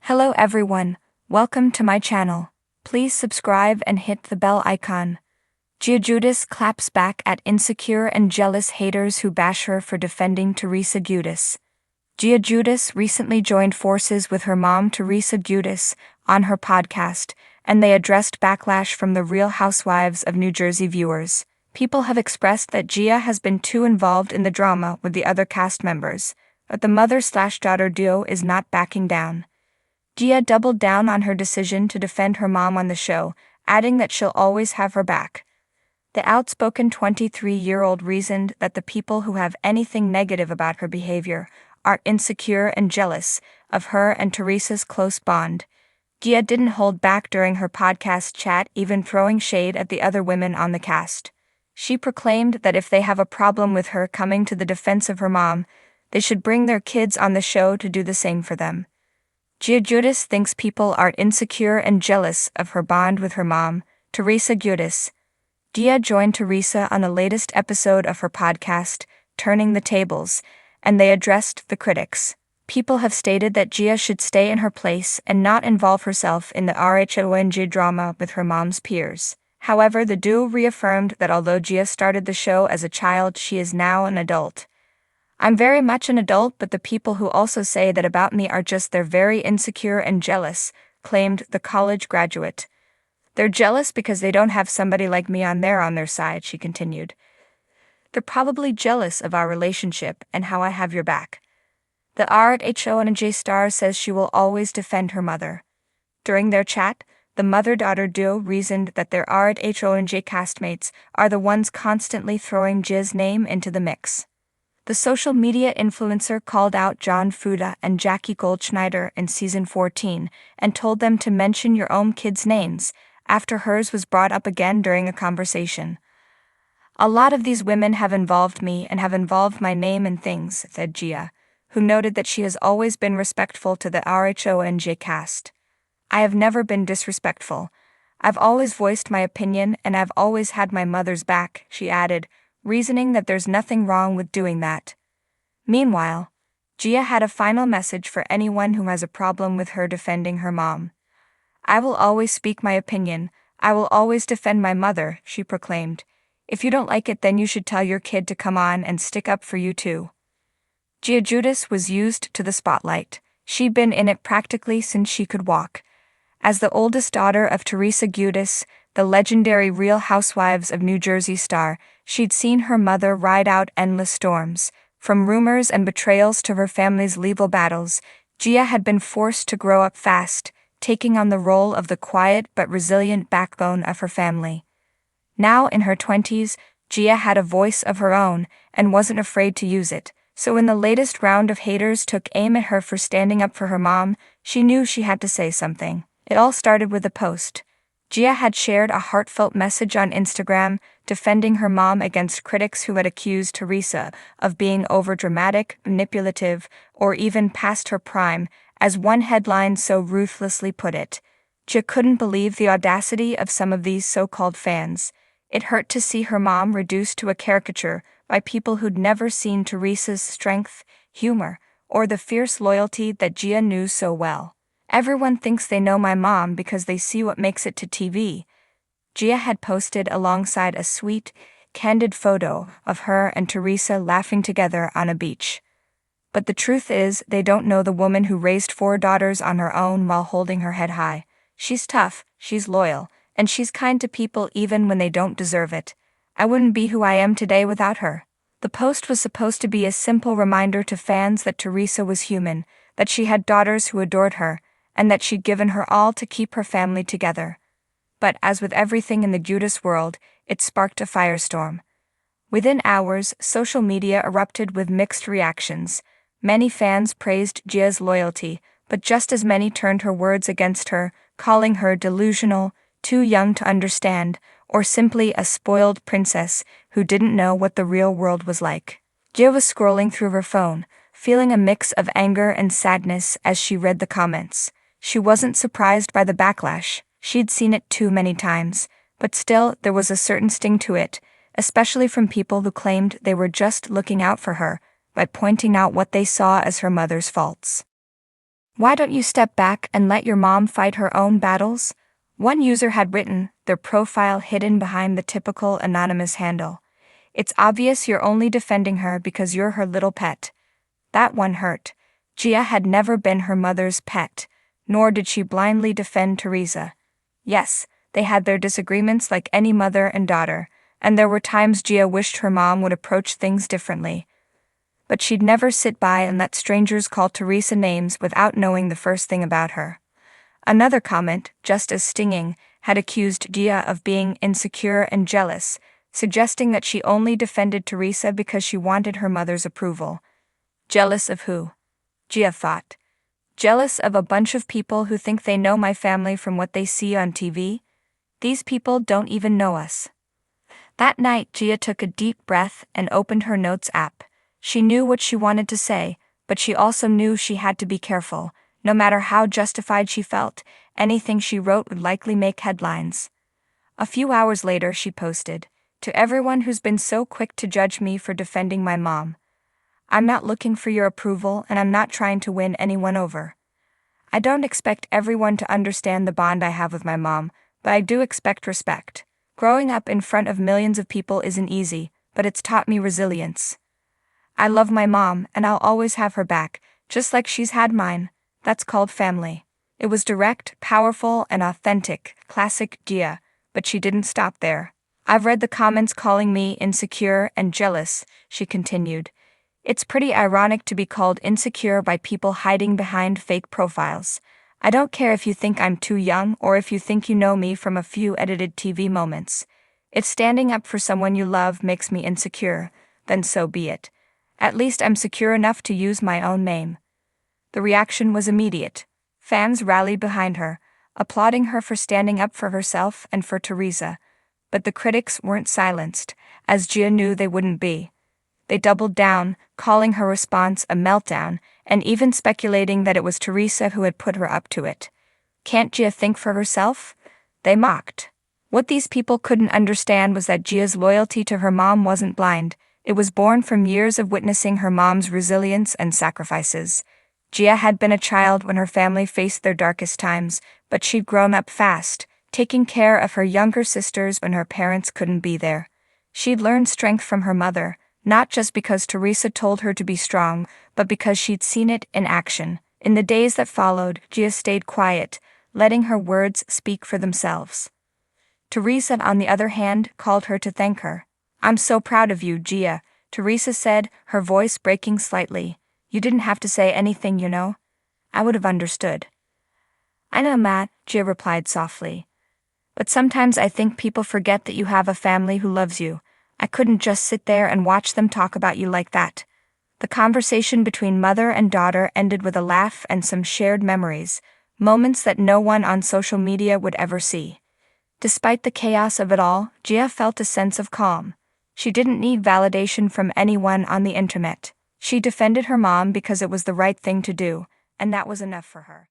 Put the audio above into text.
Hello everyone, welcome to my channel. Please subscribe and hit the bell icon. Gia Giudice claps back at insecure and jealous haters who bash her for defending Teresa Giudice. Gia Giudice recently joined forces with her mom Teresa Giudice on her podcast, and they addressed backlash from the Real Housewives of New Jersey viewers. People have expressed that Gia has been too involved in the drama with the other cast members, but the mother/daughter duo is not backing down. Gia doubled down on her decision to defend her mom on the show, adding that she'll always have her back. The outspoken 23-year-old reasoned that the people who have anything negative about her behavior are insecure and jealous of her and Teresa's close bond. Gia didn't hold back during her podcast chat, even throwing shade at the other women on the cast. She proclaimed that if they have a problem with her coming to the defense of her mom, they should bring their kids on the show to do the same for them. Gia Giudice thinks people are insecure and jealous of her bond with her mom, Teresa Giudice. Gia joined Teresa on the latest episode of her podcast, Turning the Tables, and they addressed the critics. People have stated that Gia should stay in her place and not involve herself in the RHONG drama with her mom's peers. However, the duo reaffirmed that although Gia started the show as a child, she is now an adult. "I'm very much an adult, but the people who also say that about me are just they're very insecure and jealous," claimed the college graduate. "They're jealous because they don't have somebody like me on their side," she continued. "They're probably jealous of our relationship and how I have your back." The RHONG star says she will always defend her mother. During their chat, the mother-daughter duo reasoned that their RHONG castmates are the ones constantly throwing Gia's name into the mix. The social media influencer called out John Fuda and Jackie Goldschneider in season 14 and told them to mention your own kids' names, after hers was brought up again during a conversation. "A lot of these women have involved me and have involved my name in things," said Gia, who noted that she has always been respectful to the RHONG cast. "I have never been disrespectful. I've always voiced my opinion and I've always had my mother's back," she added, reasoning that there's nothing wrong with doing that. Meanwhile, Gia had a final message for anyone who has a problem with her defending her mom. "I will always speak my opinion, I will always defend my mother," she proclaimed. "If you don't like it, then you should tell your kid to come on and stick up for you too." Gia Giudice was used to the spotlight. She'd been in it practically since she could walk. As the oldest daughter of Teresa Giudice, the legendary Real Housewives of New Jersey star, she'd seen her mother ride out endless storms. From rumors and betrayals to her family's legal battles, Gia had been forced to grow up fast, taking on the role of the quiet but resilient backbone of her family. Now in her 20s, Gia had a voice of her own and wasn't afraid to use it. So when the latest round of haters took aim at her for standing up for her mom, she knew she had to say something. It all started with a post. Gia had shared a heartfelt message on Instagram, defending her mom against critics who had accused Teresa of being overdramatic, manipulative, or even past her prime, as one headline so ruthlessly put it. Gia couldn't believe the audacity of some of these so-called fans. It hurt to see her mom reduced to a caricature by people who'd never seen Teresa's strength, humor, or the fierce loyalty that Gia knew so well. "Everyone thinks they know my mom because they see what makes it to TV," Gia had posted alongside a sweet, candid photo of her and Teresa laughing together on a beach. "But the truth is, they don't know the woman who raised 4 daughters on her own while holding her head high. She's tough, she's loyal, and she's kind to people even when they don't deserve it. I wouldn't be who I am today without her." The post was supposed to be a simple reminder to fans that Teresa was human, that she had daughters who adored her, and that she'd given her all to keep her family together. But as with everything in the Giudice world, it sparked a firestorm. Within hours, social media erupted with mixed reactions. Many fans praised Gia's loyalty, but just as many turned her words against her, calling her delusional, too young to understand, or simply a spoiled princess who didn't know what the real world was like. Gia was scrolling through her phone, feeling a mix of anger and sadness as she read the comments. She wasn't surprised by the backlash. She'd seen it too many times, but still there was a certain sting to it, especially from people who claimed they were just looking out for her by pointing out what they saw as her mother's faults. Why don't you step back and let your mom fight her own battles? One user had written, their profile hidden behind the typical anonymous handle. It's obvious you're only defending her because you're her little pet. That one hurt. Gia had never been her mother's pet, nor did she blindly defend Teresa. Yes, they had their disagreements like any mother and daughter, and there were times Gia wished her mom would approach things differently. But she'd never sit by and let strangers call Teresa names without knowing the first thing about her. Another comment, just as stinging, had accused Gia of being insecure and jealous, suggesting that she only defended Teresa because she wanted her mother's approval. Jealous of who? Gia thought. Jealous of a bunch of people who think they know my family from what they see on TV? These people don't even know us. That night, Gia took a deep breath and opened her notes app. She knew what she wanted to say, but she also knew she had to be careful. No matter how justified she felt, anything she wrote would likely make headlines. A few hours later, she posted, "To everyone who's been so quick to judge me for defending my mom. I'm not looking for your approval and I'm not trying to win anyone over. I don't expect everyone to understand the bond I have with my mom, but I do expect respect. Growing up in front of millions of people isn't easy, but it's taught me resilience. I love my mom and I'll always have her back, just like she's had mine. That's called family." It was direct, powerful, and authentic, classic Gia, but she didn't stop there. "I've read the comments calling me insecure and jealous," she continued. "It's pretty ironic to be called insecure by people hiding behind fake profiles. I don't care if you think I'm too young or if you think you know me from a few edited TV moments. If standing up for someone you love makes me insecure, then so be it. At least I'm secure enough to use my own name." The reaction was immediate. Fans rallied behind her, applauding her for standing up for herself and for Teresa. But the critics weren't silenced, as Gia knew they wouldn't be. They doubled down, calling her response a meltdown, and even speculating that it was Teresa who had put her up to it. "Can't Gia think for herself?" they mocked. What these people couldn't understand was that Gia's loyalty to her mom wasn't blind. It was born from years of witnessing her mom's resilience and sacrifices. Gia had been a child when her family faced their darkest times, but she'd grown up fast, taking care of her younger sisters when her parents couldn't be there. She'd learned strength from her mother, not just because Teresa told her to be strong, but because she'd seen it in action. In the days that followed, Gia stayed quiet, letting her words speak for themselves. Teresa, on the other hand, called her to thank her. "I'm so proud of you, Gia," Teresa said, her voice breaking slightly. "You didn't have to say anything, you know. I would have understood." "I know, Matt," Gia replied softly. "But sometimes I think people forget that you have a family who loves you. I couldn't just sit there and watch them talk about you like that." The conversation between mother and daughter ended with a laugh and some shared memories, moments that no one on social media would ever see. Despite the chaos of it all, Gia felt a sense of calm. She didn't need validation from anyone on the internet. She defended her mom because it was the right thing to do, and that was enough for her.